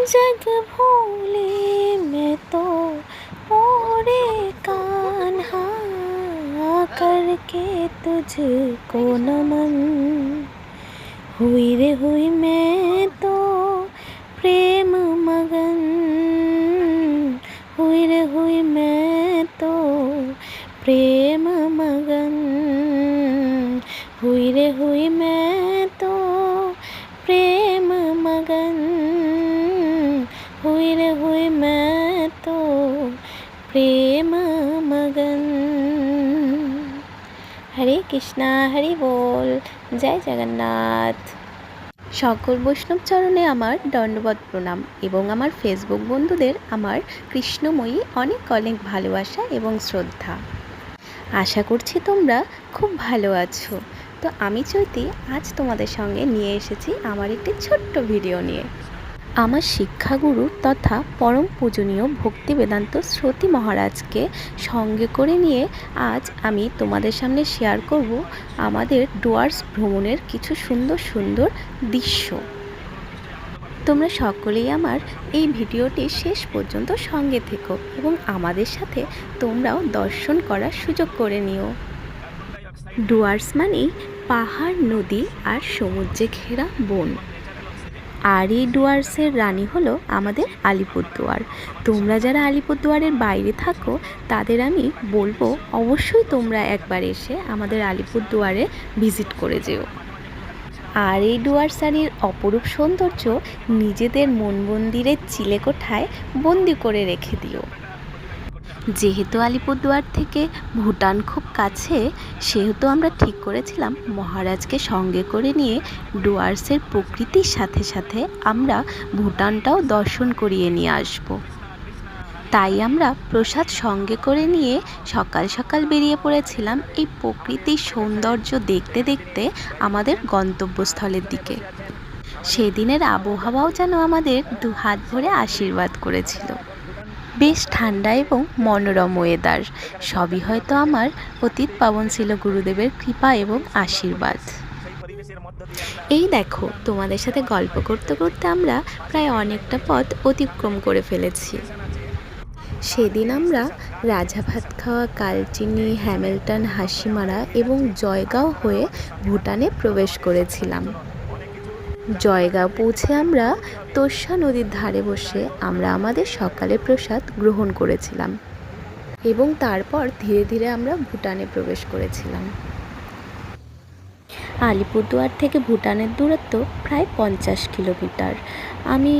जग भूले मैं तो मोरे कान्हा करके तुझको नमन। हुई मैं तो प्रेम मगन, हुई मैं तो प्रेम मगन, हुई मैं तो प्रेम मगन, हुई मैं तो प्रेम मगन। हरे कृष्णा, हरि बोल, जय जगन्नाथ। সকল বৈষ্ণব চরণে আমার দণ্ডবত প্রণাম এবং আমার ফেসবুক বন্ধুদের আমার কৃষ্ণময়ী অনেক অনেক ভালোবাসা এবং শ্রদ্ধা। আশা করছি তোমরা খুব ভালো আছো। তো আমি চৈতি আজ তোমাদের সঙ্গে নিয়ে এসেছি আমার একটি ছোট্ট ভিডিও নিয়ে। আমার শিক্ষাগুরু তথা পরম পূজনীয় ভক্তি বেদান্ত শ্রুতি মহারাজকে সঙ্গে করে নিয়ে আজ আমি তোমাদের সামনে শেয়ার করব আমাদের ডুয়ার্স ভ্রমণের কিছু সুন্দর সুন্দর দৃশ্য। তোমরা সকলেই আমার এই ভিডিওটি শেষ পর্যন্ত সঙ্গে থেকো এবং আমাদের সাথে তোমরাও দর্শন করার সুযোগ করে নিও। ডুয়ার্স মানেই পাহাড়, নদী আর সমুদ্রে ঘেরা বন। আর এই ডুয়ার্সের রানী হলো আমাদের আলিপুরদুয়ার। তোমরা যারা আলিপুরদুয়ারের বাইরে থাকো তাদের আমি বলবো অবশ্যই তোমরা একবার এসে আমাদের আলিপুরদুয়ারে ভিজিট করে যেও। আর এই ডুয়ার্সারির অপরূপ সৌন্দর্য নিজেদের মন মন্দিরের চিলেকোঠায় বন্দি করে রেখে দিও। যেহেতু আলিপুরদুয়ার থেকে ভুটান খুব কাছে, সেহেতু আমরা ঠিক করেছিলাম মহারাজকে সঙ্গে করে নিয়ে ডুয়ার্সের প্রকৃতির সাথে সাথে আমরা ভুটানটাও দর্শন করিয়ে নিয়ে আসব। তাই আমরা প্রসাদ সঙ্গে করে নিয়ে সকাল সকাল বেরিয়ে পড়েছিলাম এই প্রকৃতির সৌন্দর্য দেখতে দেখতে আমাদের গন্তব্যস্থলের দিকে। সেদিনের আবহাওয়াও যেন আমাদের দু হাত ভরে আশীর্বাদ করেছিল। বেশ ঠান্ডা এবং মনোরম ওয়েদার, সবই হয়তো আমার অতীত পাবন ছিল গুরুদেবের কৃপা এবং আশীর্বাদ। এই দেখো, তোমাদের সাথে গল্প করতে করতে আমরা প্রায় অনেকটা পথ অতিক্রম করে ফেলেছি। সেদিন আমরা রাজাভাতখাওয়া, কালচিনি, হ্যামিল্টন, হাসিমারা এবং জয়গাঁও হয়ে ভুটানে প্রবেশ করেছিলাম। জয়গাঁও পৌঁছে আমরা তোর্ষা নদীর ধারে বসে আমরা আমাদের সকালের প্রসাদ গ্রহণ করেছিলাম এবং তারপর ধীরে ধীরে আমরা ভুটানে প্রবেশ করেছিলাম। আলিপুরদুয়ার থেকে ভুটানের দূরত্ব প্রায় 50 কিলোমিটার। আমি